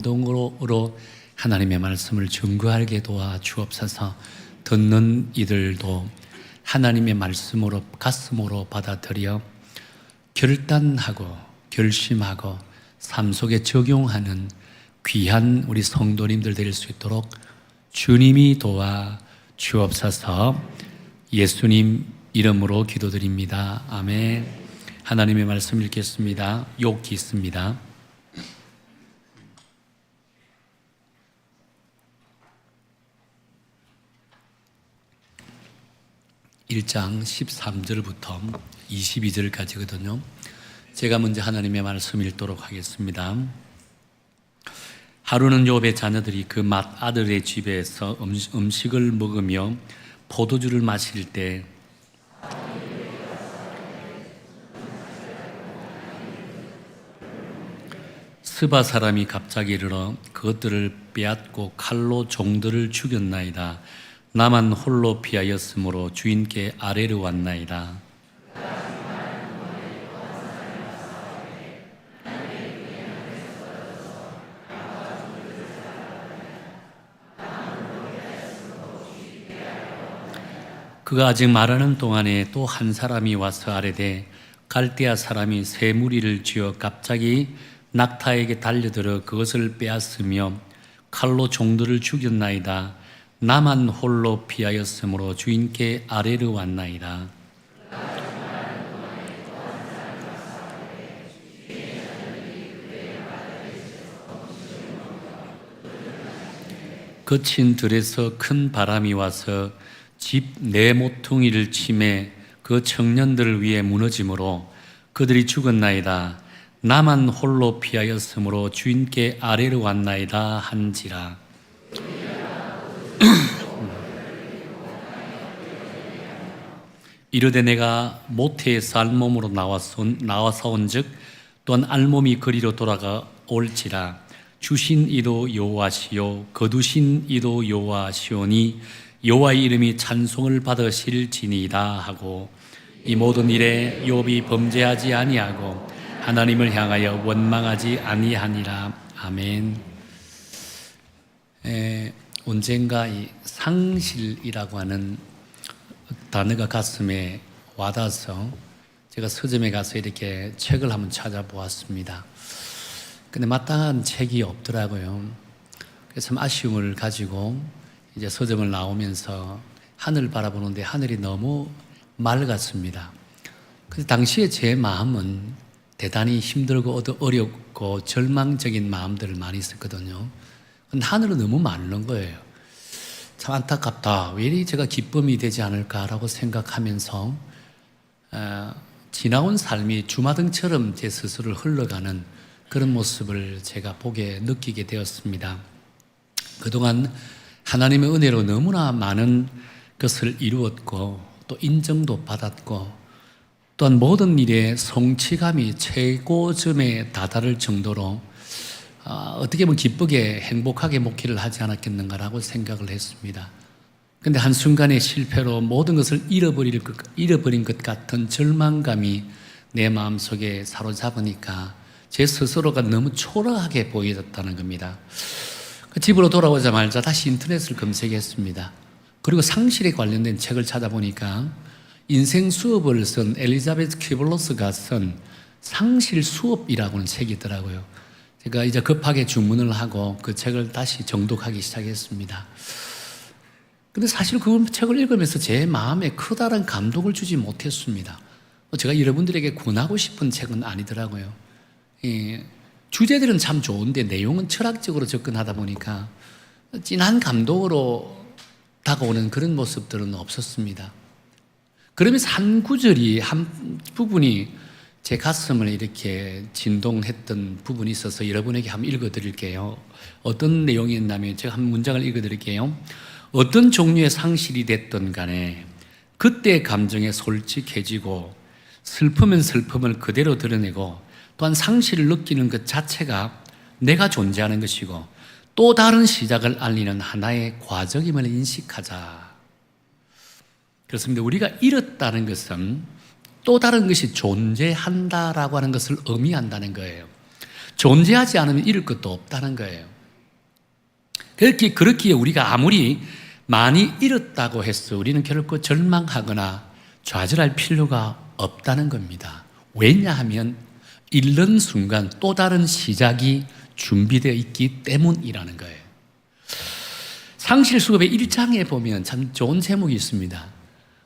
행동으로 하나님의 말씀을 증거하게 도와 주옵소서. 듣는 이들도 하나님의 말씀으로 가슴으로 받아들여 결단하고 결심하고 삶 속에 적용하는 귀한 우리 성도님들 될 수 있도록 주님이 도와 주옵소서. 예수님 이름으로 기도드립니다. 아멘. 하나님의 말씀 읽겠습니다. 욥기 있습니다. 1장 13절부터 22절까지거든요. 제가 먼저 하나님의 말씀 읽도록 하겠습니다. 하루는 욥의 자녀들이 그 맏아들의 집에서 음식을 먹으며 포도주를 마실 때 스바 사람이 갑자기 이르러 그것들을 빼앗고 칼로 종들을 죽였나이다. 나만 홀로 피하였으므로 주인께 아뢰러 왔나이다. 그가 아직 말하는 동안에 또 한 사람이 와서 아뢰되 갈대아 사람이 새 무리를 지어 갑자기 낙타에게 달려들어 그것을 빼앗으며 칼로 종들을 죽였나이다. 나만 홀로 피하였으므로 주인께 아뢰러 왔나이다. 거친 들에서 큰 바람이 와서 집 네 모퉁이를 치매 그 청년들을 위해 무너지므로 그들이 죽었나이다. 나만 홀로 피하였으므로 주인께 아뢰러 왔나이다 한지라. 이르되 내가 모태에서 알몸으로 나와서 온즉 또한 알몸이 그리로 돌아가 올지라. 주신 이도 여호와시요 거두신 이도 여호와시오니 여호와의 이름이 찬송을 받으실지니이다 하고 이 모든 일에 욥이 범죄하지 아니하고 하나님을 향하여 원망하지 아니하니라. 아멘. 언젠가 이 상실이라고 하는 단어가 가슴에 와닿아서 제가 서점에 가서 이렇게 책을 한번 찾아보았습니다. 근데 마땅한 책이 없더라고요. 그래서 참 아쉬움을 가지고 이제 서점을 나오면서 하늘을 바라보는데 하늘이 너무 맑았습니다. 그래서 당시에 제 마음은 대단히 힘들고 어렵고 절망적인 마음들을 많이 있었거든요. 근데 하늘은 너무 맑은 거예요. 참 안타깝다. 왜 이리 제가 기쁨이 되지 않을까라고 생각하면서 지나온 삶이 주마등처럼 제 스스로를 흘러가는 그런 모습을 제가 느끼게 되었습니다. 그동안 하나님의 은혜로 너무나 많은 것을 이루었고 또 인정도 받았고 또한 모든 일에 성취감이 최고점에 다다를 정도로 어떻게 보면 기쁘게 행복하게 목회를 하지 않았겠는가라고 생각을 했습니다. 그런데 한순간의 실패로 모든 것을 잃어버린 것 같은 절망감이 내 마음속에 사로잡으니까 제 스스로가 너무 초라하게 보여졌다는 겁니다. 집으로 돌아오자마자 다시 인터넷을 검색했습니다. 그리고 상실에 관련된 책을 찾아보니까 인생 수업을 쓴 엘리자베스 퀴블러스가 쓴 상실 수업이라고는 책이 있더라고요. 제가 이제 급하게 주문을 하고 그 책을 다시 정독하기 시작했습니다. 근데 사실 그 책을 읽으면서 제 마음에 커다란 감동을 주지 못했습니다. 제가 여러분들에게 권하고 싶은 책은 아니더라고요. 주제들은 참 좋은데 내용은 철학적으로 접근하다 보니까 진한 감동으로 다가오는 그런 모습들은 없었습니다. 그러면서 한 구절이, 한 부분이 제 가슴을 이렇게 진동했던 부분이 있어서 여러분에게 한번 읽어드릴게요. 어떤 내용이었냐면 제가 한 문장을 읽어드릴게요. 어떤 종류의 상실이 됐든 간에 그때의 감정에 솔직해지고 슬픔은 슬픔을 그대로 드러내고 또한 상실을 느끼는 것 자체가 내가 존재하는 것이고 또 다른 시작을 알리는 하나의 과정임을 인식하자. 그렇습니다. 우리가 잃었다는 것은 또 다른 것이 존재한다라고 하는 것을 의미한다는 거예요. 존재하지 않으면 잃을 것도 없다는 거예요. 그렇기에 우리가 아무리 많이 잃었다고 해서 우리는 결코 절망하거나 좌절할 필요가 없다는 겁니다. 왜냐하면 잃는 순간 또 다른 시작이 준비되어 있기 때문이라는 거예요. 상실수업의 1장에 보면 참 좋은 제목이 있습니다.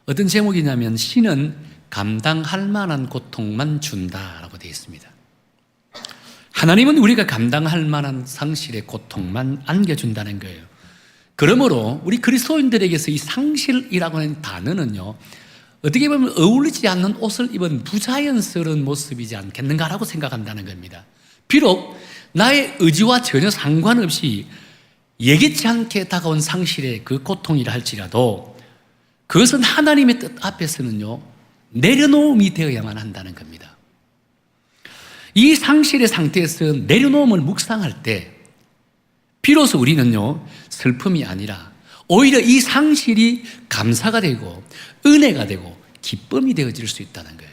어떤 제목이냐면 신은 감당할 만한 고통만 준다라고 되어 있습니다. 하나님은 우리가 감당할 만한 상실의 고통만 안겨준다는 거예요. 그러므로 우리 그리스도인들에게서 이 상실이라고 하는 단어는요, 어떻게 보면 어울리지 않는 옷을 입은 부자연스러운 모습이지 않겠는가라고 생각한다는 겁니다. 비록 나의 의지와 전혀 상관없이 예기치 않게 다가온 상실의 그 고통이라 할지라도 그것은 하나님의 뜻 앞에서는요, 내려놓음이 되어야만 한다는 겁니다. 이 상실의 상태에서 내려놓음을 묵상할 때 비로소 우리는요, 슬픔이 아니라 오히려 이 상실이 감사가 되고 은혜가 되고 기쁨이 되어질 수 있다는 거예요.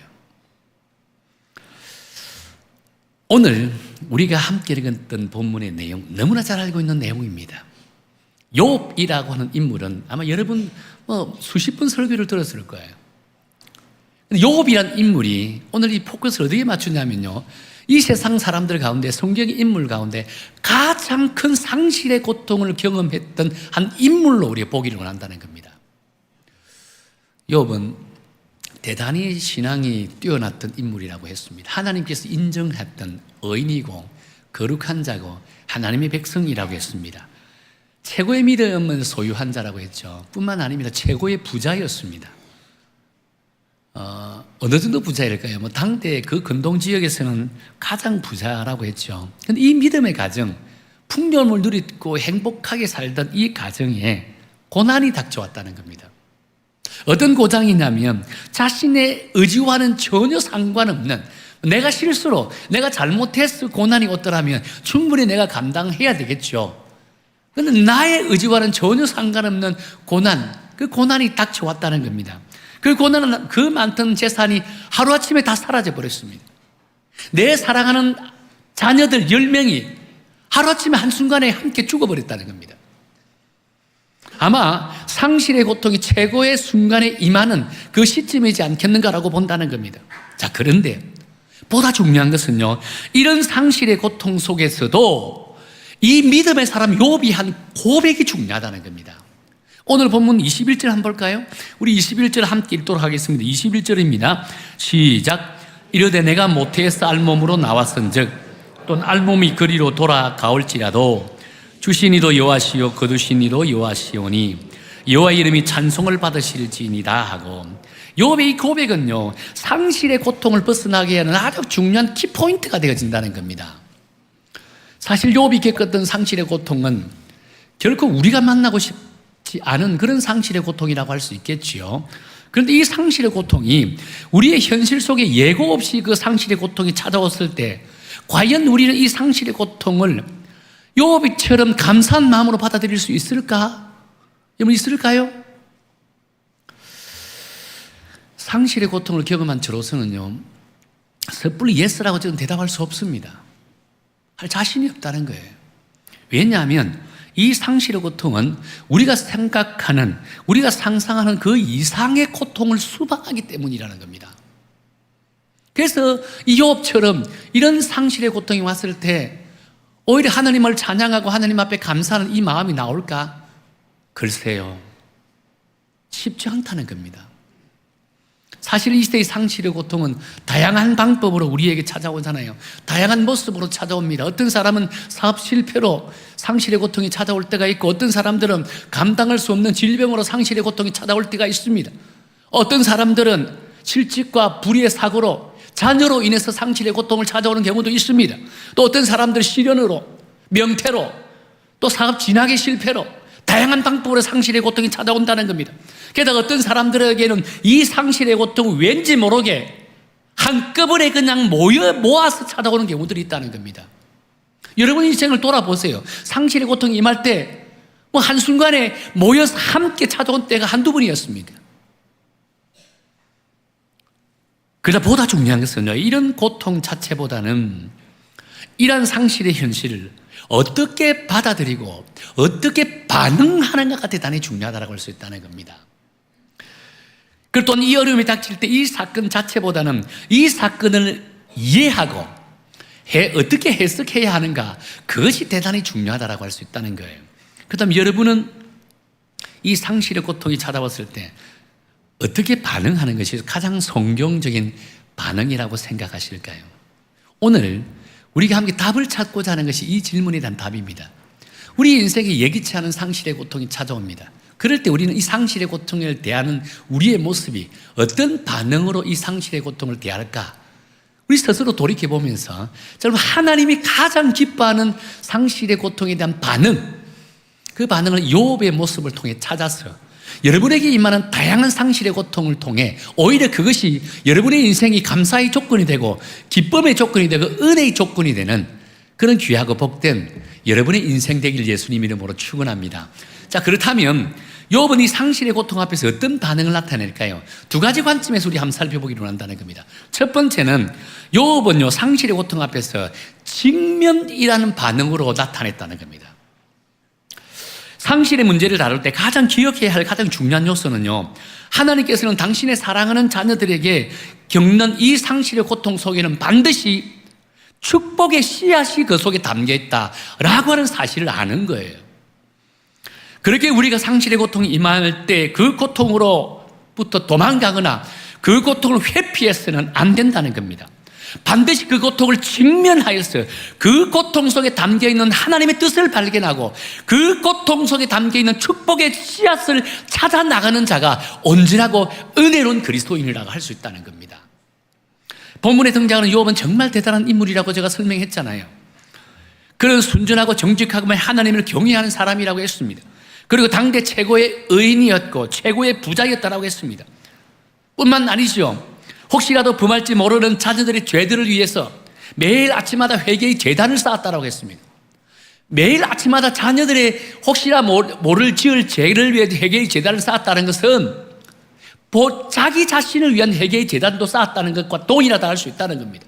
오늘 우리가 함께 읽었던 본문의 내용, 너무나 잘 알고 있는 내용입니다. 욥이라고 하는 인물은 아마 여러분 수십 번 설교를 들었을 거예요. 욥이란 인물이 오늘 이 포커스를 어디에 맞추냐면요, 이 세상 사람들 가운데, 성경의 인물 가운데 가장 큰 상실의 고통을 경험했던 한 인물로 우리가 보기를 원한다는 겁니다. 욥은 대단히 신앙이 뛰어났던 인물이라고 했습니다. 하나님께서 인정했던 의인이고 거룩한 자고 하나님의 백성이라고 했습니다. 최고의 믿음을 소유한 자라고 했죠. 뿐만 아닙니다. 최고의 부자였습니다. 어느 정도 부자일까요? 당대 그 근동 지역에서는 가장 부자라고 했죠. 근데 이 믿음의 가정, 풍요를 누리고 행복하게 살던 이 가정에 고난이 닥쳐왔다는 겁니다. 어떤 고장이냐면 자신의 의지와는 전혀 상관없는, 내가 실수로, 내가 잘못해서 고난이 왔더라면 충분히 내가 감당해야 되겠죠. 그런데 나의 의지와는 전혀 상관없는 고난, 그 고난이 닥쳐왔다는 겁니다. 그 고난은 그 많던 재산이 하루아침에 다 사라져버렸습니다. 내 사랑하는 자녀들 10명이 하루아침에 한순간에 함께 죽어버렸다는 겁니다. 아마 상실의 고통이 최고의 순간에 임하는 그 시점이지 않겠는가라고 본다는 겁니다. 자, 그런데 보다 중요한 것은요, 이런 상실의 고통 속에서도 이 믿음의 사람 욥이 한 고백이 중요하다는 겁니다. 오늘 본문 21절 한번 볼까요? 우리 21절 함께 읽도록 하겠습니다. 21절입니다. 시작. 이르되 내가 모태에서 알몸으로 나왔은즉 또는 알몸이 그리로 돌아가올지라도 주신 이도 여호와시요 거두신 이도 여호와시오니 여호와 이름이 찬송을 받으실지니이다 하고, 욥의 이 고백은요, 상실의 고통을 벗어나게 하는 아주 중요한 키포인트가 되어진다는 겁니다. 사실 욥이 겪었던 상실의 고통은 결코 우리가 만나고 싶지 않은 그런 상실의 고통이라고 할 수 있겠지요. 그런데 이 상실의 고통이 우리의 현실 속에 예고 없이 그 상실의 고통이 찾아왔을 때 과연 우리는 이 상실의 고통을 욥이처럼 감사한 마음으로 받아들일 수 있을까? 여러분, 있을까요? 상실의 고통을 경험한 저로서는요, 섣불리 예스라고 저는 대답할 수 없습니다. 할 자신이 없다는 거예요. 왜냐하면 이 상실의 고통은 우리가 생각하는, 우리가 상상하는 그 이상의 고통을 수반하기 때문이라는 겁니다. 그래서 이 욥처럼 이런 상실의 고통이 왔을 때 오히려 하나님을 찬양하고 하나님 앞에 감사하는 이 마음이 나올까? 글쎄요, 쉽지 않다는 겁니다. 사실 이 시대의 상실의 고통은 다양한 방법으로 우리에게 찾아오잖아요. 다양한 모습으로 찾아옵니다. 어떤 사람은 사업 실패로 상실의 고통이 찾아올 때가 있고, 어떤 사람들은 감당할 수 없는 질병으로 상실의 고통이 찾아올 때가 있습니다. 어떤 사람들은 실직과 불의의 사고로, 자녀로 인해서 상실의 고통을 찾아오는 경우도 있습니다. 또 어떤 사람들 시련으로, 명태로, 또 사업 진학의 실패로 다양한 방법으로 상실의 고통이 찾아온다는 겁니다. 게다가 어떤 사람들에게는 이 상실의 고통을 왠지 모르게 한꺼번에 그냥 모아서 찾아오는 경우들이 있다는 겁니다. 여러분 인생을 돌아보세요. 상실의 고통이 임할 때 한순간에 모여서 함께 찾아온 때가 한두 번이었습니다. 그러다 보다 중요한 것은요, 이런 고통 자체보다는 이러한 상실의 현실을 어떻게 받아들이고 어떻게 반응하는가가 대단히 중요하다고 할 수 있다는 겁니다. 그리고 또한 이 어려움이 닥칠 때 이 사건 자체보다는 이 사건을 이해하고 어떻게 해석해야 하는가, 그것이 대단히 중요하다고 할 수 있다는 거예요. 그렇다면 여러분은 이 상실의 고통이 찾아왔을 때 어떻게 반응하는 것이 가장 성경적인 반응이라고 생각하실까요? 오늘 우리가 함께 답을 찾고자 하는 것이 이 질문에 대한 답입니다. 우리 인생에 예기치 않은 상실의 고통이 찾아옵니다. 그럴 때 우리는 이 상실의 고통을 대하는 우리의 모습이 어떤 반응으로 이 상실의 고통을 대할까? 우리 스스로 돌이켜보면서 여러분, 하나님이 가장 기뻐하는 상실의 고통에 대한 반응, 그 반응을 욥의 모습을 통해 찾아서 여러분에게 임하는 다양한 상실의 고통을 통해 오히려 그것이 여러분의 인생이 감사의 조건이 되고 기쁨의 조건이 되고 은혜의 조건이 되는 그런 귀하고 복된 여러분의 인생 되길 예수님 이름으로 축원합니다. 자, 그렇다면 욥은 이 상실의 고통 앞에서 어떤 반응을 나타낼까요? 두 가지 관점에서 우리 한번 살펴보기로 한다는 겁니다. 첫 번째는 욥은요, 상실의 고통 앞에서 직면이라는 반응으로 나타냈다는 겁니다. 상실의 문제를 다룰 때 가장 기억해야 할 가장 중요한 요소는요, 하나님께서는 당신의 사랑하는 자녀들에게 겪는 이 상실의 고통 속에는 반드시 축복의 씨앗이 그 속에 담겨 있다라고 하는 사실을 아는 거예요. 그렇게 우리가 상실의 고통이 임할 때 그 고통으로부터 도망가거나 그 고통을 회피해서는 안 된다는 겁니다. 반드시 그 고통을 직면하여서 그 고통 속에 담겨있는 하나님의 뜻을 발견하고 그 고통 속에 담겨있는 축복의 씨앗을 찾아 나가는 자가 온전하고 은혜로운 그리스도인이라고 할 수 있다는 겁니다. 본문에 등장하는 욥은 정말 대단한 인물이라고 제가 설명했잖아요. 그런 순전하고 정직하고 하나님을 경외하는 사람이라고 했습니다. 그리고 당대 최고의 의인이었고 최고의 부자였다라고 했습니다. 뿐만 아니죠, 혹시라도 범할지 모르는 자녀들의 죄들을 위해서 매일 아침마다 회개의 제단을 쌓았다라고 했습니다. 매일 아침마다 자녀들의 혹시나 모를 지을 죄를 위해 회개의 제단을 쌓았다는 것은 자기 자신을 위한 회개의 제단도 쌓았다는 것과 동일하다 할 수 있다는 겁니다.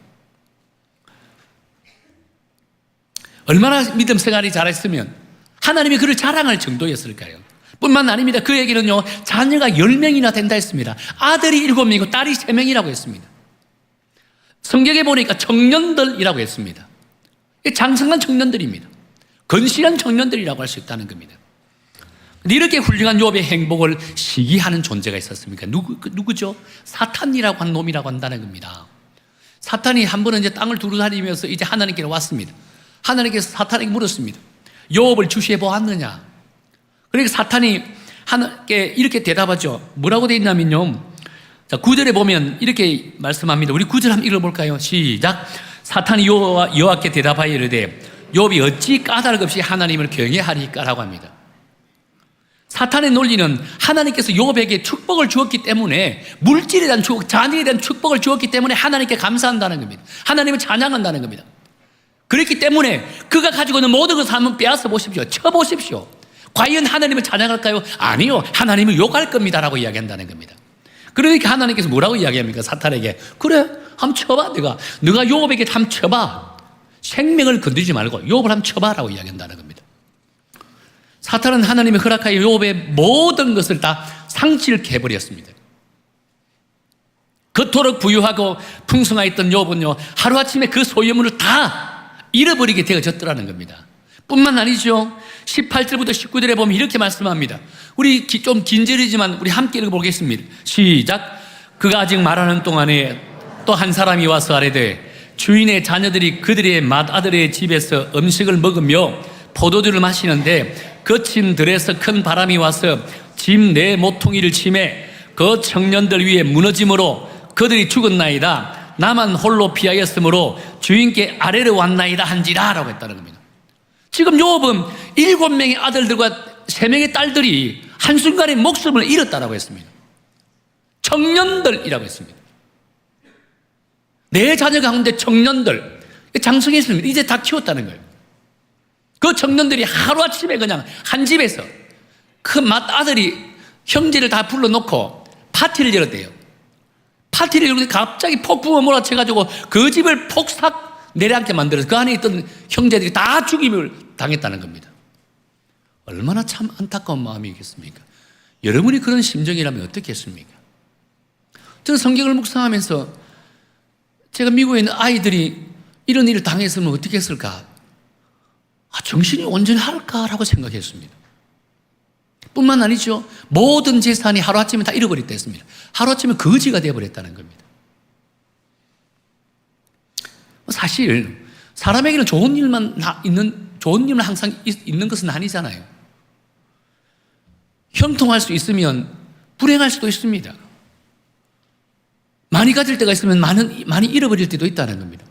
얼마나 믿음 생활이 잘했으면 하나님이 그를 자랑할 정도였을까요? 뿐만 아닙니다. 그에게는요, 자녀가 10명이나 된다 했습니다. 아들이 7명이고 딸이 3명이라고 했습니다. 성경에 보니까 청년들이라고 했습니다. 장성한 청년들입니다. 건실한 청년들이라고 할 수 있다는 겁니다. 이렇게 훌륭한 욥의 행복을 시기하는 존재가 있었습니까? 누구죠? 사탄이라고 한 놈이라고 한다는 겁니다. 사탄이 한 번은 이제 땅을 두루다니면서 이제 하나님께로 왔습니다. 하나님께서 사탄에게 물었습니다. 욥을 주시해 보았느냐? 그러니까 사탄이 하나님께 이렇게 대답하죠. 뭐라고 되어 있냐면요, 자, 9절에 보면 이렇게 말씀합니다. 우리 9절 한번 읽어볼까요? 시작. 사탄이 여호와께 대답하여 이르되 욥이 어찌 까닭 없이 하나님을 경외하리까? 라고 합니다. 사탄의 논리는 하나님께서 욥에게 축복을 주었기 때문에, 물질에 대한 축복, 자녀에 대한 축복을 주었기 때문에 하나님께 감사한다는 겁니다. 하나님을 찬양한다는 겁니다. 그렇기 때문에 그가 가지고 있는 모든 것을 한번 빼앗아 보십시오. 쳐보십시오. 과연 하나님을 찬양할까요? 아니요, 하나님을 욕할 겁니다 라고 이야기한다는 겁니다. 그러니까 하나님께서 뭐라고 이야기합니까? 사탄에게 그래, 한번 쳐봐. 네가 욥에게 한번 쳐봐. 생명을 건드리지 말고 욥을 한번 쳐봐 라고 이야기한다는 겁니다. 사탄은 하나님이 허락하여 욥의 모든 것을 다 상실케 해버렸습니다. 그토록 부유하고 풍성하였던 욥은요, 하루아침에 그 소유물을 다 잃어버리게 되어졌더라는 겁니다. 뿐만 아니죠, 18절부터 19절에 보면 이렇게 말씀합니다. 우리 좀 긴절이지만 우리 함께 읽어보겠습니다. 시작. 그가 아직 말하는 동안에 또 한 사람이 와서 아뢰되 주인의 자녀들이 그들의 맏아들의 집에서 음식을 먹으며 포도주를 마시는데 거친 들에서 큰 바람이 와서 집 내 모퉁이를 치매 그 청년들 위에 무너짐으로 그들이 죽었나이다. 나만 홀로 피하였으므로 주인께 아뢰러 왔나이다 한지라 라고 했다는 겁니다. 지금 욥은 7명의 아들들과 3명의 딸들이 한순간에 목숨을 잃었다라고 했습니다. 청년들이라고 했습니다. 내 자녀 가운데 청년들 장성했습니다. 이제 다 키웠다는 거예요. 그 청년들이 하루아침에 그냥 한 집에서 그 맏아들이 형제를 다 불러놓고 파티를 열었대요. 파티를 열고 갑자기 폭풍을 몰아쳐가지고 그 집을 폭삭 내려앉게 만들어서 그 안에 있던 형제들이 다 죽임을 당했다는 겁니다. 얼마나 참 안타까운 마음이겠습니까? 여러분이 그런 심정이라면 어떻겠습니까? 저는 성경을 묵상하면서 제가 미국에 있는 아이들이 이런 일을 당했으면 어떻게 했을까? 정신이 온전할까라고 생각했습니다. 뿐만 아니죠. 모든 재산이 하루아침에 다 잃어버렸다 했습니다. 하루아침에 거지가 되어버렸다는 겁니다. 사실 사람에게는 좋은 일만 항상 있는 것은 아니잖아요. 형통할 수 있으면 불행할 수도 있습니다. 많이 가질 때가 있으면 많이 잃어버릴 때도 있다는 겁니다.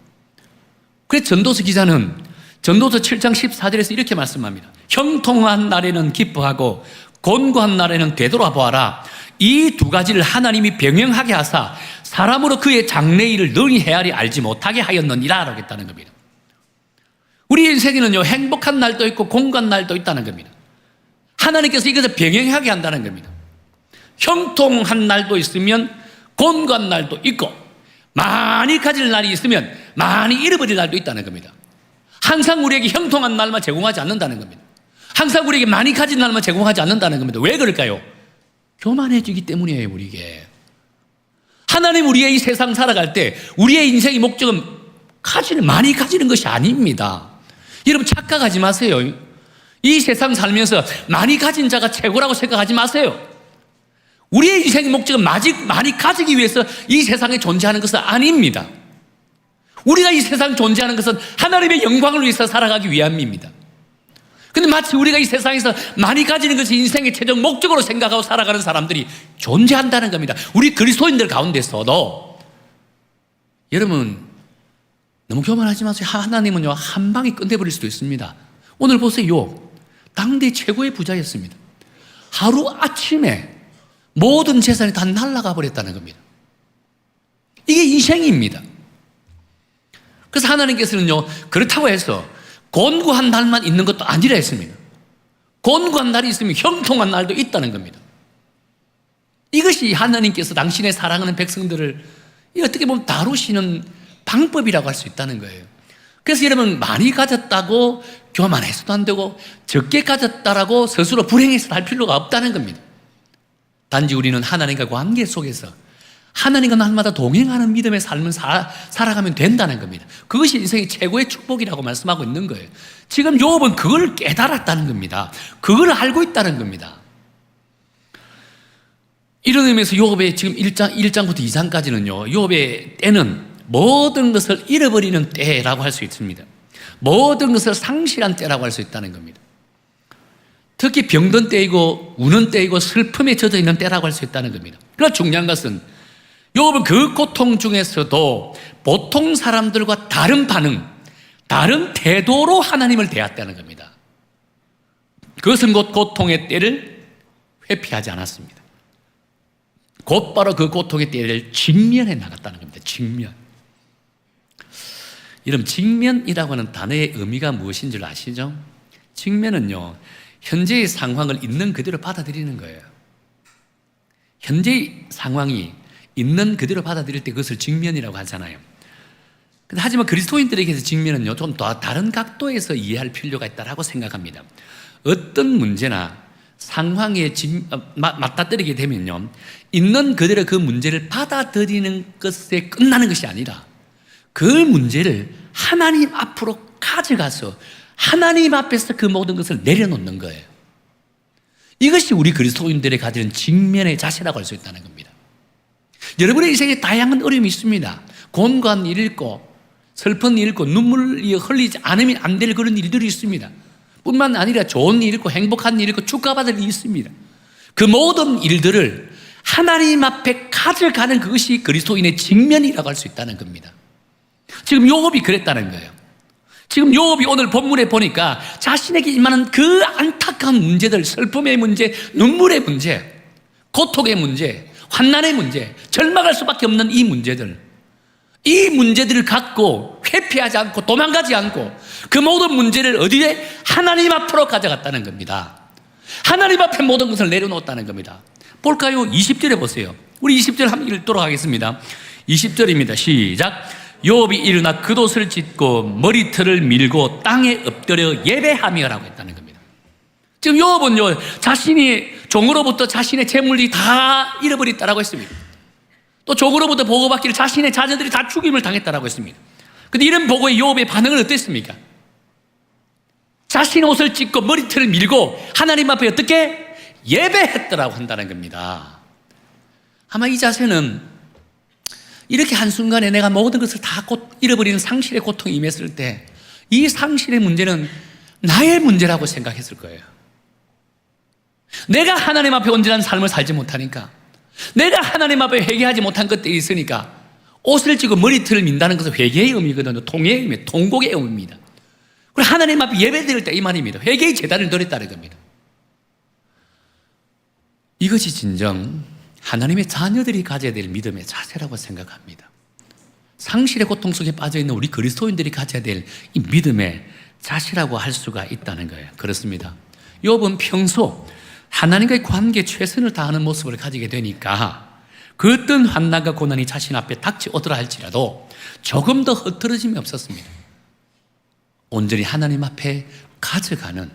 그래서 전도서 기자는 전도서 7장 14절에서 이렇게 말씀합니다. 형통한 날에는 기뻐하고 곤고한 날에는 되돌아보아라. 이 두 가지를 하나님이 병행하게 하사 사람으로 그의 장래일을 능히 헤아리 알지 못하게 하였느니라 라고 했다는 겁니다. 우리 인생에는요, 행복한 날도 있고 곤고한 날도 있다는 겁니다. 하나님께서 이것을 병행하게 한다는 겁니다. 형통한 날도 있으면 곤고한 날도 있고, 많이 가질 날이 있으면 많이 잃어버릴 날도 있다는 겁니다. 항상 우리에게 형통한 날만 제공하지 않는다는 겁니다. 항상 우리에게 많이 가진 날만 제공하지 않는다는 겁니다. 왜 그럴까요? 교만해지기 때문이에요, 우리에게. 하나님 우리의 이 세상 살아갈 때 우리의 인생의 목적은 많이 가지는 것이 아닙니다. 여러분 착각하지 마세요. 이 세상 살면서 많이 가진 자가 최고라고 생각하지 마세요. 우리의 인생의 목적은 많이 가지기 위해서 이 세상에 존재하는 것은 아닙니다. 우리가 이 세상에 존재하는 것은 하나님의 영광을 위해서 살아가기 위함입니다. 근데 마치 우리가 이 세상에서 많이 가지는 것이 인생의 최종 목적으로 생각하고 살아가는 사람들이 존재한다는 겁니다. 우리 그리스도인들 가운데서도. 여러분 너무 교만하지 마세요. 하나님은요 한 방에 끝내버릴 수도 있습니다. 오늘 보세요. 당대 최고의 부자였습니다. 하루아침에 모든 재산이 다 날아가 버렸다는 겁니다. 이게 인생입니다. 그래서 하나님께서는요 그렇다고 해서 곤고한 날만 있는 것도 아니라 했습니다. 곤고한 날이 있으면 형통한 날도 있다는 겁니다. 이것이 하나님께서 당신의 사랑하는 백성들을 어떻게 보면 다루시는 방법이라고 할 수 있다는 거예요. 그래서 여러분 많이 가졌다고 교만해서도 안 되고 적게 가졌다라고 스스로 불행해서 할 필요가 없다는 겁니다. 단지 우리는 하나님과 관계 속에서 하나님과 날마다 동행하는 믿음의 삶을 살아가면 된다는 겁니다. 그것이 인생의 최고의 축복이라고 말씀하고 있는 거예요. 지금 욥은 그걸 깨달았다는 겁니다. 그걸 알고 있다는 겁니다. 이런 의미에서 욥의 지금 1장부터 2장까지는요 욥의 때는 모든 것을 잃어버리는 때라고 할 수 있습니다. 모든 것을 상실한 때라고 할 수 있다는 겁니다. 특히 병든 때이고 우는 때이고 슬픔에 젖어 있는 때라고 할 수 있다는 겁니다. 그러나 중요한 것은 욥은 그 고통 중에서도 보통 사람들과 다른 반응, 다른 태도로 하나님을 대했다는 겁니다. 그것은 곧 고통의 때를 회피하지 않았습니다. 곧바로 그 고통의 때를 직면해 나갔다는 겁니다. 직면. 여러분 직면이라고 하는 단어의 의미가 무엇인 줄 아시죠? 직면은요 현재의 상황을 있는 그대로 받아들이는 거예요. 현재의 상황이 있는 그대로 받아들일 때 그것을 직면이라고 하잖아요. 하지만 그리스도인들에게서 직면은요 좀 더 다른 각도에서 이해할 필요가 있다고 생각합니다. 어떤 문제나 상황에 맞닥뜨리게 되면요 있는 그대로 그 문제를 받아들이는 것에 끝나는 것이 아니라 그 문제를 하나님 앞으로 가져가서 하나님 앞에서 그 모든 것을 내려놓는 거예요. 이것이 우리 그리스도인들이 가지는 직면의 자세라고 할 수 있다는 겁니다. 여러분의 인생에 다양한 어려움이 있습니다. 곤고한 일이 있고 슬픈 일이 있고 눈물이 흘리지 않으면 안 될 그런 일들이 있습니다. 뿐만 아니라 좋은 일이 있고 행복한 일이 있고 축하받을 일이 있습니다. 그 모든 일들을 하나님 앞에 가져가는 그것이 그리스도인의 직면이라고 할 수 있다는 겁니다. 지금 욥이 그랬다는 거예요. 지금 욥이 오늘 본문에 보니까 자신에게 임하는 그 안타까운 문제들, 슬픔의 문제, 눈물의 문제, 고통의 문제, 환난의 문제, 절망할 수밖에 없는 이 문제들, 이 문제들을 갖고 회피하지 않고 도망가지 않고 그 모든 문제를 어디에? 하나님 앞으로 가져갔다는 겁니다. 하나님 앞에 모든 것을 내려놓았다는 겁니다. 볼까요? 20절에 보세요. 우리 20절 한번 읽도록 하겠습니다. 20절입니다. 시작. 욥이 일어나 겉옷을 찢고 머리털을 밀고 땅에 엎드려 예배하며라고 했다는 겁니다. 지금 욥은요, 자신이 종으로부터 자신의 재물이 다 잃어버렸다라고 했습니다. 또 종으로부터 보고받기를 자신의 자녀들이 다 죽임을 당했다라고 했습니다. 근데 이런 보고에 욥의 반응은 어땠습니까? 자신의 옷을 찢고 머리털을 밀고 하나님 앞에 어떻게 예배했더라고 한다는 겁니다. 아마 이 자세는 이렇게 한순간에 내가 모든 것을 다 잃어버리는 상실의 고통이 임했을 때 이 상실의 문제는 나의 문제라고 생각했을 거예요. 내가 하나님 앞에 온전한 삶을 살지 못하니까, 내가 하나님 앞에 회개하지 못한 것들이 있으니까 옷을 찢고 머리털을 민다는 것은 회개의 의미거든요. 통의 의미, 통곡의 의미입니다. 그리고 하나님 앞에 예배드릴 때 이 말입니다. 회개의 제단을 드렸다는 겁니다. 이것이 진정 하나님의 자녀들이 가져야 될 믿음의 자세라고 생각합니다. 상실의 고통 속에 빠져있는 우리 그리스도인들이 가져야 될 이 믿음의 자세라고 할 수가 있다는 거예요. 그렇습니다. 욥은 평소 하나님과의 관계에 최선을 다하는 모습을 가지게 되니까 그 어떤 환난과 고난이 자신 앞에 닥쳐오더라 할지라도 조금 더 흐트러짐이 없었습니다. 온전히 하나님 앞에 가져가는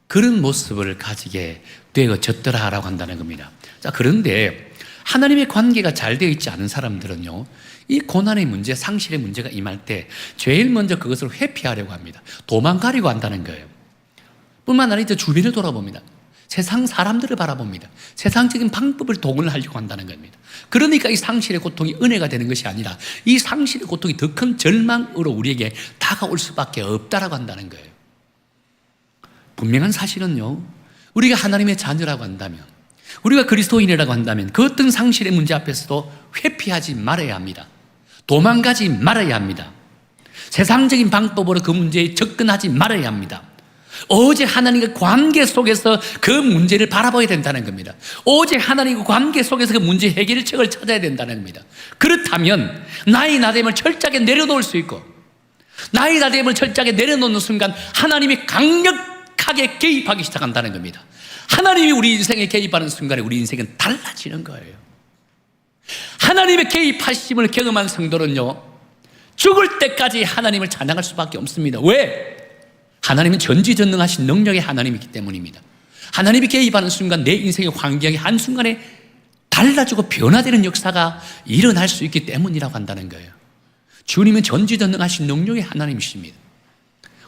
그런 모습을 가지게 되어졌더라라고 한다는 겁니다. 자, 그런데 하나님의 관계가 잘 되어 있지 않은 사람들은요, 이 고난의 문제, 상실의 문제가 임할 때 제일 먼저 그것을 회피하려고 합니다. 도망가려고 한다는 거예요. 뿐만 아니라 이제 주변을 돌아봅니다. 세상 사람들을 바라봅니다. 세상적인 방법을 동원하려고 한다는 겁니다. 그러니까 이 상실의 고통이 은혜가 되는 것이 아니라 이 상실의 고통이 더 큰 절망으로 우리에게 다가올 수밖에 없다라고 한다는 거예요. 분명한 사실은요, 우리가 하나님의 자녀라고 한다면, 우리가 그리스도인이라고 한다면 그 어떤 상실의 문제 앞에서도 회피하지 말아야 합니다. 도망가지 말아야 합니다. 세상적인 방법으로 그 문제에 접근하지 말아야 합니다. 오직 하나님과 관계 속에서 그 문제를 바라봐야 된다는 겁니다. 오직 하나님과 관계 속에서 그 문제 해결 책을 찾아야 된다는 겁니다. 그렇다면 나의 나됨을 철저하게 내려놓을 수 있고, 나의 나됨을 철저하게 내려놓는 순간 하나님이 강력하게 개입하기 시작한다는 겁니다. 하나님이 우리 인생에 개입하는 순간에 우리 인생은 달라지는 거예요. 하나님의 개입하심을 경험한 성도는요, 죽을 때까지 하나님을 찬양할 수밖에 없습니다. 왜? 하나님은 전지전능하신 능력의 하나님이기 때문입니다. 하나님이 개입하는 순간 내 인생의 환경이 한순간에 달라지고 변화되는 역사가 일어날 수 있기 때문이라고 한다는 거예요. 주님은 전지전능하신 능력의 하나님이십니다.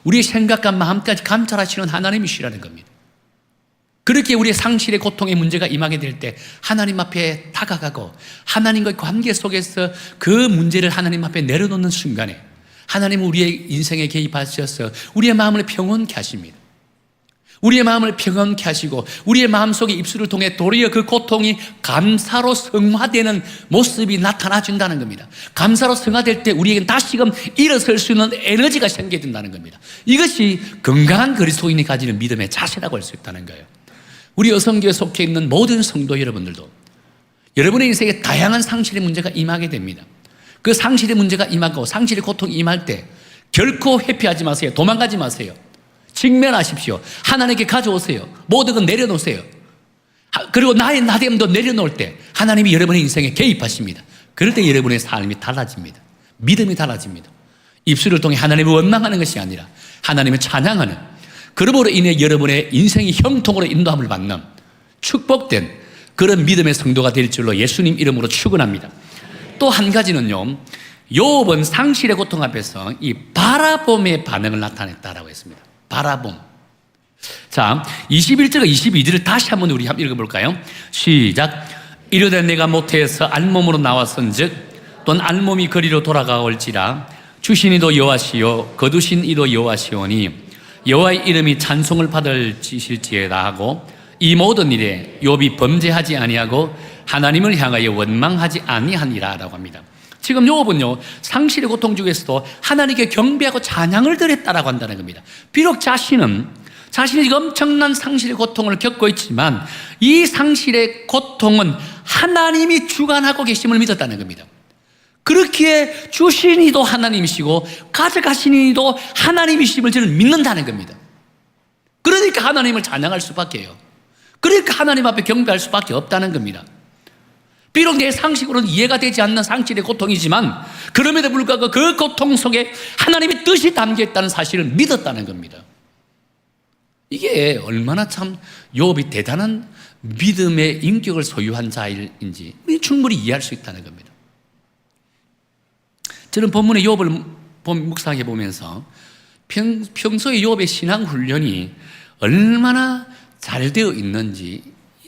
우리의 생각과 마음까지 감찰하시는 하나님이시라는 겁니다. 그렇게 우리의 상실의 고통의 문제가 임하게 될 때 하나님 앞에 다가가고 하나님과의 관계 속에서 그 문제를 하나님 앞에 내려놓는 순간에 하나님은 우리의 인생에 개입하셔서 우리의 마음을 평온케 하십니다. 우리의 마음을 평온케 하시고 우리의 마음속에 입술을 통해 도리어 그 고통이 감사로 성화되는 모습이 나타나준다는 겁니다. 감사로 성화될 때 우리에겐 다시금 일어설 수 있는 에너지가 생기게 된다는 겁니다. 이것이 건강한 그리스도인이 가지는 믿음의 자세라고 할 수 있다는 거예요. 우리 여성교에 속해 있는 모든 성도 여러분들도 여러분의 인생에 다양한 상실의 문제가 임하게 됩니다. 그 상실의 문제가 임하고 상실의 고통이 임할 때 결코 회피하지 마세요. 도망가지 마세요. 직면하십시오. 하나님께 가져오세요. 모든 건 내려놓으세요. 그리고 나의 나됨도 내려놓을 때 하나님이 여러분의 인생에 개입하십니다. 그럴 때 여러분의 삶이 달라집니다. 믿음이 달라집니다. 입술을 통해 하나님을 원망하는 것이 아니라 하나님을 찬양하는, 그러므로 인해 여러분의 인생이 형통으로 인도함을 받는 축복된 그런 믿음의 성도가 될 줄로 예수님 이름으로 축원합니다. 또 한 가지는요, 욥은 상실의 고통 앞에서 이 바라봄의 반응을 나타냈다라고 했습니다. 바라봄. 자, 21절과 22절을 다시 한번 우리 한번 읽어볼까요? 시작. 이르되 내가 모태에서 알몸으로 나왔은즉 또는 알몸이 거리로 돌아가올지라 주신 이도 여호와시요 거두신 이도 여호와시오니 여호와의 이름이 찬송을 받을 지실지에다 하고 이 모든 일에 욥이 범죄하지 아니하고 하나님을 향하여 원망하지 아니하니라 라고 합니다. 지금 욥은요, 상실의 고통 중에서도 하나님께 경배하고 찬양을 드렸다라고 한다는 겁니다. 비록 자신이 엄청난 상실의 고통을 겪고 있지만 이 상실의 고통은 하나님이 주관하고 계심을 믿었다는 겁니다. 그렇기에 주신 이도 하나님이시고 가져가신 이도 하나님이심을 저는 믿는다는 겁니다. 그러니까 하나님을 찬양할 수밖에 해요. 그러니까 하나님 앞에 경배할 수밖에 없다는 겁니다. 비록 내 상식으로는 이해가 되지 않는 상실의 고통이지만 그럼에도 불구하고 그 고통 속에 하나님의 뜻이 담겨있다는 사실을 믿었다는 겁니다. 이게 얼마나 참 욥이 대단한 믿음의 인격을 소유한 자인지 충분히 이해할 수 있다는 겁니다. 저는 본문의 욥을 묵상해 보면서 평소에 욥의 신앙 훈련이 얼마나 잘 되어 있는지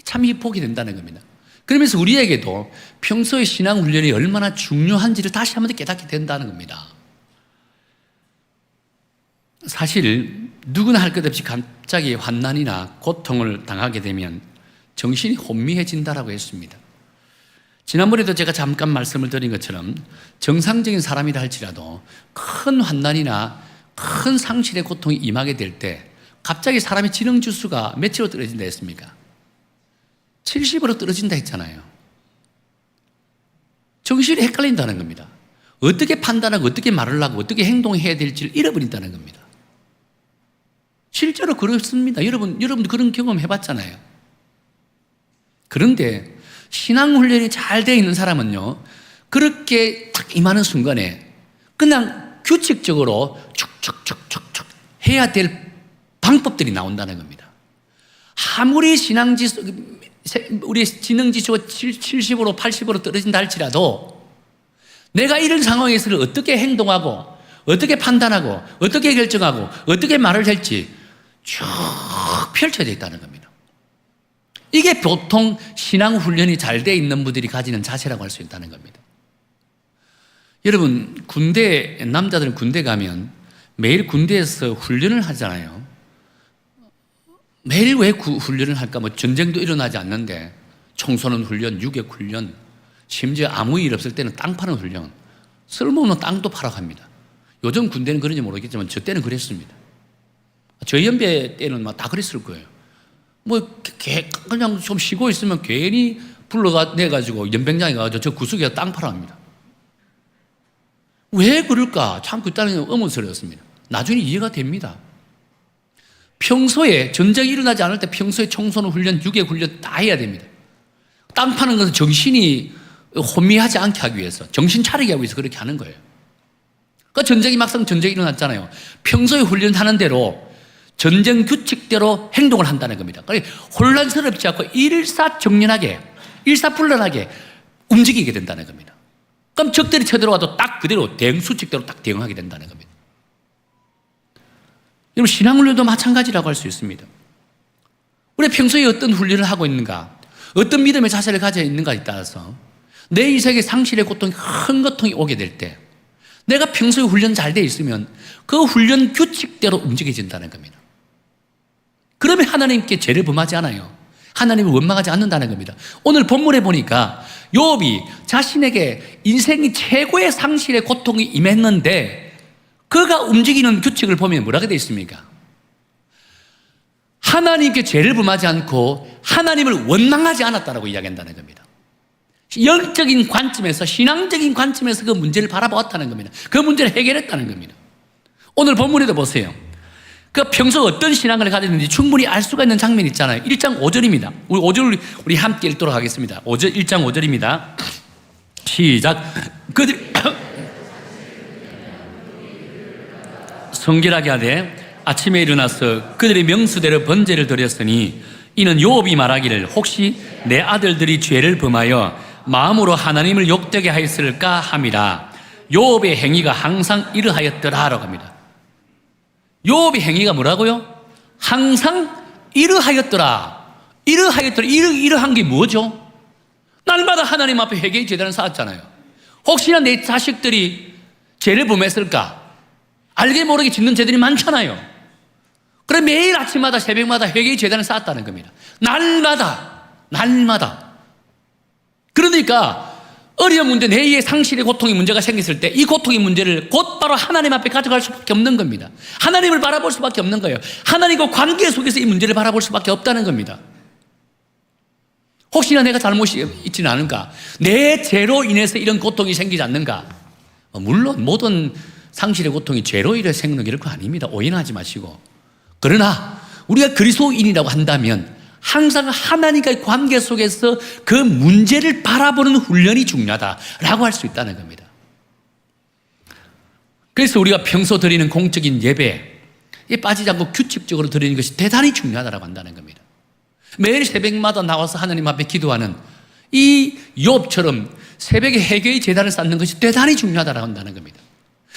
참 보게 된다는 겁니다. 그러면서 우리에게도 평소의 신앙 훈련이 얼마나 중요한지를 다시 한번 깨닫게 된다는 겁니다. 사실 누구나 할 것 없이 갑자기 환난이나 고통을 당하게 되면 정신이 혼미해진다라고 했습니다. 지난번에도 제가 잠깐 말씀을 드린 것처럼 정상적인 사람이라 할지라도 큰 환난이나 큰 상실의 고통이 임하게 될 때 갑자기 사람의 지능지수가 몇으로 떨어진다 했습니까? 70으로 떨어진다 했잖아요. 정신이 헷갈린다는 겁니다. 어떻게 판단하고 어떻게 말을 하고 어떻게 행동해야 될지를 잃어버린다는 겁니다. 실제로 그렇습니다. 여러분도 그런 경험 해봤잖아요. 그런데 신앙훈련이 잘 되어 있는 사람은요, 그렇게 딱 임하는 순간에 그냥 규칙적으로 축축축축축 해야 될 방법들이 나온다는 겁니다. 아무리 우리 지능지수가 70으로 80으로 떨어진다 할지라도 내가 이런 상황에서는 어떻게 행동하고 어떻게 판단하고 어떻게 결정하고 어떻게 말을 할지 쭉 펼쳐져 있다는 겁니다. 이게 보통 신앙훈련이 잘 되어 있는 분들이 가지는 자세라고 할 수 있다는 겁니다. 여러분, 남자들은 군대 가면 매일 군대에서 훈련을 하잖아요. 매일 왜 훈련을 할까? 전쟁도 일어나지 않는데 청소년 훈련, 유격 훈련, 심지어 아무 일 없을 때는 땅 파는 훈련, 쓸모없는 땅도 파라고 합니다. 요즘 군대는 그런지 모르겠지만 저 때는 그랬습니다. 저희 연배 때는 다 그랬을 거예요. 그냥 좀 쉬고 있으면 괜히 내가지고 연병장에 가서 저 구석에서 땅 파라 합니다. 왜 그럴까? 참 그때는 의문스러웠습니다. 나중에 이해가 됩니다. 평소에 전쟁이 일어나지 않을 때 평소에 청소년 훈련, 유격 훈련 다 해야 됩니다. 땅 파는 것은 정신이 혼미하지 않게 하기 위해서, 정신 차리게 하기 위해서 그렇게 하는 거예요. 그러니까 막상 전쟁이 일어났잖아요. 평소에 훈련하는 대로 전쟁 규칙대로 행동을 한다는 겁니다. 그러니까 혼란스럽지 않고 일사정연하게, 일사불란하게 움직이게 된다는 겁니다. 그럼 적들이 쳐들어와도 딱 그대로 수칙대로 딱 대응하게 된다는 겁니다. 여러분, 신앙훈련도 마찬가지라고 할 수 있습니다. 우리 평소에 어떤 훈련을 하고 있는가, 어떤 믿음의 자세를 가지고 있는가에 따라서 내 인생에 상실의 고통이, 큰 고통이 오게 될 때 내가 평소에 훈련 잘 돼 있으면 그 훈련 규칙대로 움직여진다는 겁니다. 그러면 하나님께 죄를 범하지 않아요. 하나님을 원망하지 않는다는 겁니다. 오늘 본문에 보니까 욥이 자신에게 인생이 최고의 상실의 고통이 임했는데 그가 움직이는 규칙을 보면 뭐라고 되어 있습니까? 하나님께 죄를 범하지 않고 하나님을 원망하지 않았다라고 이야기한다는 겁니다. 영적인 관점에서, 신앙적인 관점에서 그 문제를 바라보았다는 겁니다. 그 문제를 해결했다는 겁니다. 오늘 본문에도 보세요. 그 평소 어떤 신앙을 가졌는지 충분히 알 수가 있는 장면이 있잖아요. 1장 5절입니다. 우리 5절 우리 함께 읽도록 하겠습니다. 1장 5절입니다. 시작. 그들이 성결하게 하되 아침에 일어나서 그들의 명수대로 번제를 드렸으니 이는 욥이 말하기를 혹시 내 아들들이 죄를 범하여 마음으로 하나님을 욕되게 하였을까 함이라. 욥의 행위가 항상 이러하였더라라고 합니다. 욥의 행위가 뭐라고요? 항상 이러하였더라. 이러한 게 뭐죠? 날마다 하나님 앞에 회개의 제단을 쌓았잖아요. 혹시나 내 자식들이 죄를 범했을까? 알게 모르게 짓는 죄들이 많잖아요. 그래 매일 아침마다 새벽마다 회개의 제단을 쌓았다는 겁니다. 날마다. 그러니까 어려운 문제, 내의 상실의 고통의 문제가 생겼을 때 이 고통의 문제를 곧바로 하나님 앞에 가져갈 수밖에 없는 겁니다. 하나님을 바라볼 수밖에 없는 거예요. 하나님과 관계 속에서 이 문제를 바라볼 수밖에 없다는 겁니다. 혹시나 내가 잘못이 있지는 않은가? 내 죄로 인해서 이런 고통이 생기지 않는가? 물론 모든 상실의 고통이 죄로 인해 생기는 게 이런 거 아닙니다. 오해하지 마시고. 그러나 우리가 그리스도인이라고 한다면 항상 하나님과의 관계 속에서 그 문제를 바라보는 훈련이 중요하다라고 할 수 있다는 겁니다. 그래서 우리가 평소 드리는 공적인 예배에 빠지지 않고 규칙적으로 드리는 것이 대단히 중요하다고 한다는 겁니다. 매일 새벽마다 나와서 하나님 앞에 기도하는 이 욥처럼 새벽에 회개의 제단을 쌓는 것이 대단히 중요하다고 한다는 겁니다.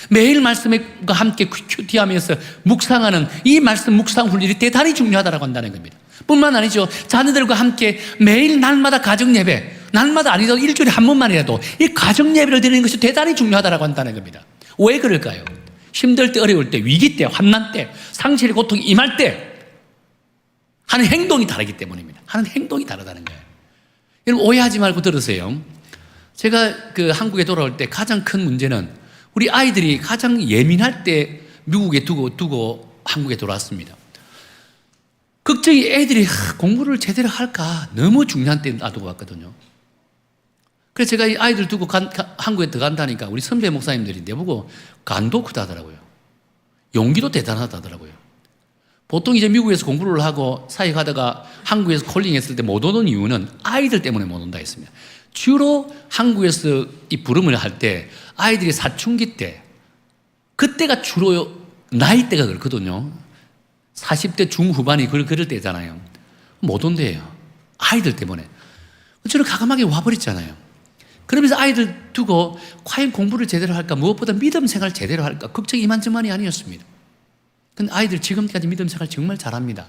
매일 말씀과 함께 큐티하면서 묵상하는 이 말씀 묵상 훈련이 대단히 중요하다고 한다는 겁니다. 뿐만 아니죠. 자녀들과 함께 매일 날마다 가정 예배, 날마다 아니더라도 일주일에 한 번만이라도 이 가정 예배를 드리는 것이 대단히 중요하다고 한다는 겁니다. 왜 그럴까요? 힘들 때, 어려울 때, 위기 때, 환난 때, 상실의 고통이 임할 때 하는 행동이 다르기 때문입니다. 하는 행동이 다르다는 거예요. 여러분 오해하지 말고 들으세요. 제가 그 한국에 돌아올 때 가장 큰 문제는 우리 아이들이 가장 예민할 때 미국에 두고 한국에 돌아왔습니다. 걱정이 애들이 공부를 제대로 할까 너무 중요한 때 놔두고 왔거든요. 그래서 제가 이 아이들 두고 한국에 들어간다니까 우리 선배 목사님들이 내보고 간도 크다 하더라고요. 용기도 대단하다 하더라고요. 보통 이제 미국에서 공부를 하고 사역하다가 한국에서 콜링했을 때 못 오는 이유는 아이들 때문에 못 온다 했습니다. 주로 한국에서 이 부름을 할 때 아이들이 사춘기 때 그때가 주로 나이대가 그렇거든요. 40대 중후반이 그럴 때잖아요. 못 온대요. 아이들 때문에. 저는 가감하게 와버렸잖아요. 그러면서 아이들 두고 과연 공부를 제대로 할까, 무엇보다 믿음 생활 제대로 할까 걱정이 이만저만이 아니었습니다. 근데 아이들 지금까지 믿음 생활 정말 잘합니다.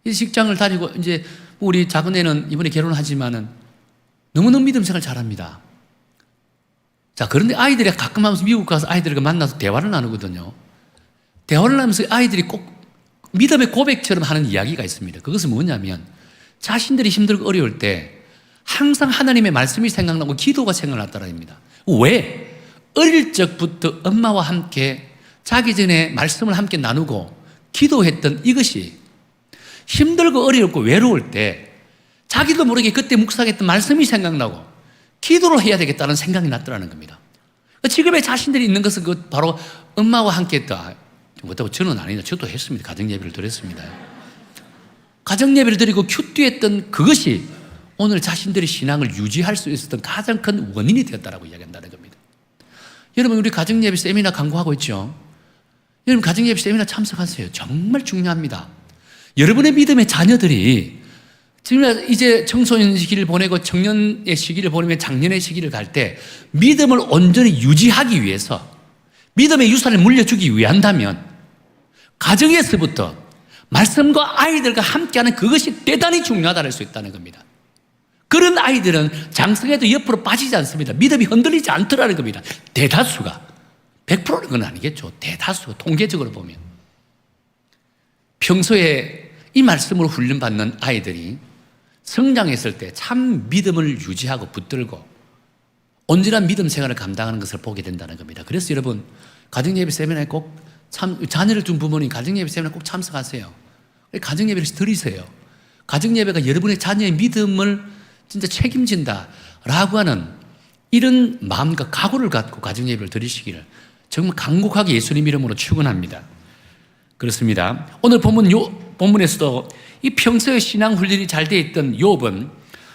이제 직장을 다니고 이제 우리 작은 애는 이번에 결혼하지만은 너무너무 믿음 생활 잘합니다. 자, 그런데 아이들이 가끔 하면서 미국 가서 아이들과 만나서 대화를 나누거든요. 대화를 나누면서 아이들이 꼭 믿음의 고백처럼 하는 이야기가 있습니다. 그것은 뭐냐면 자신들이 힘들고 어려울 때 항상 하나님의 말씀이 생각나고 기도가 생각났다랍니다. 왜? 어릴 적부터 엄마와 함께 자기 전에 말씀을 함께 나누고 기도했던 이것이 힘들고 어렵고 외로울 때 자기도 모르게 그때 묵상했던 말씀이 생각나고 기도를 해야 되겠다는 생각이 났더라는 겁니다. 지금의 자신들이 있는 것은 그 바로 엄마와 함께 했다. 못하고 저는 아니다. 저도 했습니다. 가정예배를 드렸습니다. 가정예배를 드리고 큐티했던 그것이 오늘 자신들의 신앙을 유지할 수 있었던 가장 큰 원인이 되었다고 이야기한다는 겁니다. 여러분 우리 가정예배 세미나 강구하고 있죠. 여러분 가정예배 세미나 참석하세요. 정말 중요합니다. 여러분의 믿음의 자녀들이 지금 이제 청소년 시기를 보내고 청년의 시기를 보내면 장년의 시기를 갈 때 믿음을 온전히 유지하기 위해서 믿음의 유산을 물려주기 위한다면 가정에서부터 말씀과 아이들과 함께하는 그것이 대단히 중요하다는 수 있다는 겁니다. 그런 아이들은 장성에도 옆으로 빠지지 않습니다. 믿음이 흔들리지 않더라는 겁니다. 대다수가 100%는 건 아니겠죠. 대다수가 통계적으로 보면 평소에 이 말씀으로 훈련받는 아이들이 성장했을 때 참 믿음을 유지하고 붙들고 온전한 믿음 생활을 감당하는 것을 보게 된다는 겁니다. 그래서 여러분 가정예배 세미나에 꼭 자녀를 둔 부모님 가정예배 세미나에 꼭 참석하세요. 가정예배를 드리세요. 가정예배가 여러분의 자녀의 믿음을 진짜 책임진다라고 하는 이런 마음과 각오를 갖고 가정예배를 드리시기를 정말 간곡하게 예수님 이름으로 축원합니다. 그렇습니다. 오늘 본문에서도 이 평소에 신앙 훈련이 잘 되어 있던 욥은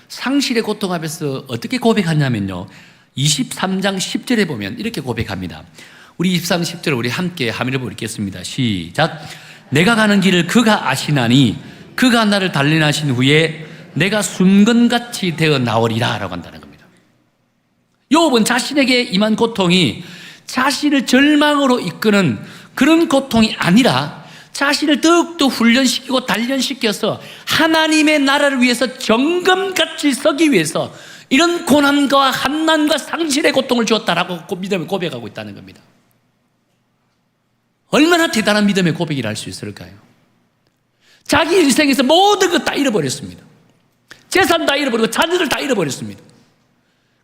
상실의 고통 앞에서 어떻게 고백하냐면요. 23장 10절에 보면 이렇게 고백합니다. 우리 23, 10절을 우리 함께 하면을 읽겠습니다. 시작. 내가 가는 길을 그가 아시나니 그가 나를 단련하신 후에 내가 순건같이 되어 나오리라 라고 한다는 겁니다. 욥은 자신에게 임한 고통이 자신을 절망으로 이끄는 그런 고통이 아니라 자신을 더욱더 훈련시키고 단련시켜서 하나님의 나라를 위해서 정금같이 서기 위해서 이런 고난과 한난과 상실의 고통을 주었다라고 믿음을 고백하고 있다는 겁니다. 얼마나 대단한 믿음의 고백이라 할 수 있을까요? 자기 인생에서 모든 것 다 잃어버렸습니다. 재산 다 잃어버리고 자녀들 다 잃어버렸습니다.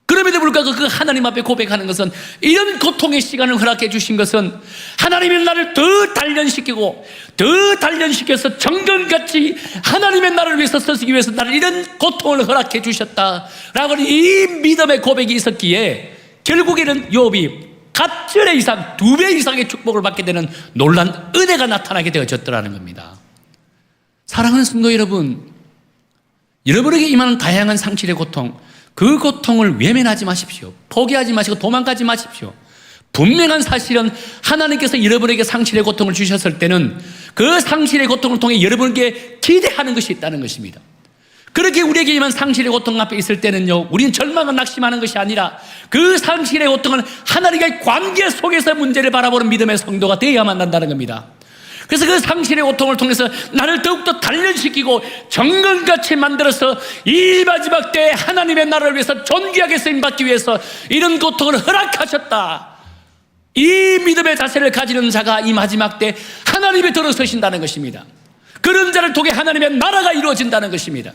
그럼에도 불구하고 그 하나님 앞에 고백하는 것은 이런 고통의 시간을 허락해 주신 것은 하나님의 나를 더 단련시키고 더 단련시켜서 정금같이 하나님의 나라를 위해서 서기 위해서 나를 이런 고통을 허락해 주셨다라고 하는 이 믿음의 고백이 있었기에 결국에는 욥이 갑절의 이상 2배 이상의 축복을 받게 되는 놀란 은혜가 나타나게 되어졌더라는 겁니다. 사랑하는 성도 여러분, 여러분에게 임하는 다양한 상실의 고통, 그 고통을 외면하지 마십시오. 포기하지 마시고 도망가지 마십시오. 분명한 사실은 하나님께서 여러분에게 상실의 고통을 주셨을 때는 그 상실의 고통을 통해 여러분에게 기대하는 것이 있다는 것입니다. 그렇게 우리에게 임한 상실의 고통 앞에 있을 때는요, 우리는 절망과 낙심하는 것이 아니라 그 상실의 고통은 하나님과의 관계 속에서 문제를 바라보는 믿음의 성도가 되어야만 한다는 겁니다. 그래서 그 상실의 고통을 통해서 나를 더욱더 단련시키고 정금같이 만들어서 이 마지막 때에 하나님의 나라를 위해서 존귀하게 쓰임받기 위해서 이런 고통을 허락하셨다. 이 믿음의 자세를 가지는 자가 이 마지막 때 하나님의 들어서신다는 것입니다. 그런 자를 통해 하나님의 나라가 이루어진다는 것입니다.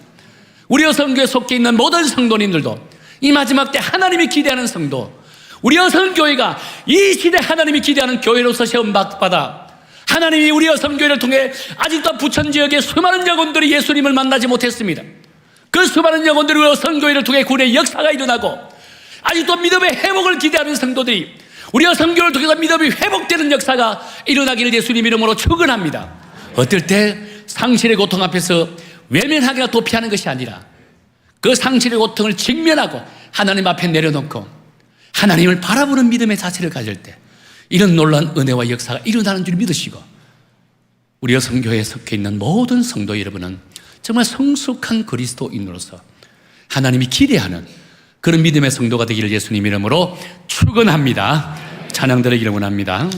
우리 여성교회에 속해 있는 모든 성도님들도 이 마지막 때 하나님이 기대하는 성도, 우리 여성교회가 이 시대 하나님이 기대하는 교회로서 시험받아 하나님이 우리 여성교회를 통해 아직도 부천 지역의 수많은 영혼들이 예수님을 만나지 못했습니다. 그 수많은 영혼들이 우리 여성교회를 통해 구원의 역사가 일어나고 아직도 믿음의 회복을 기대하는 성도들이 우리 여성교회를 통해서 믿음이 회복되는 역사가 일어나기를 예수님 이름으로 축원합니다. 어떨 때 상실의 고통 앞에서 외면하거나 도피하는 것이 아니라 그 상실의 고통을 직면하고 하나님 앞에 내려놓고 하나님을 바라보는 믿음의 자세를 가질 때 이런 놀라운 은혜와 역사가 일어나는 줄 믿으시고 우리 여성교회에 속해 있는 모든 성도 여러분은 정말 성숙한 그리스도인으로서 하나님이 기대하는 그런 믿음의 성도가 되기를 예수님 이름으로 축원합니다. 찬양 드리기를 원합니다.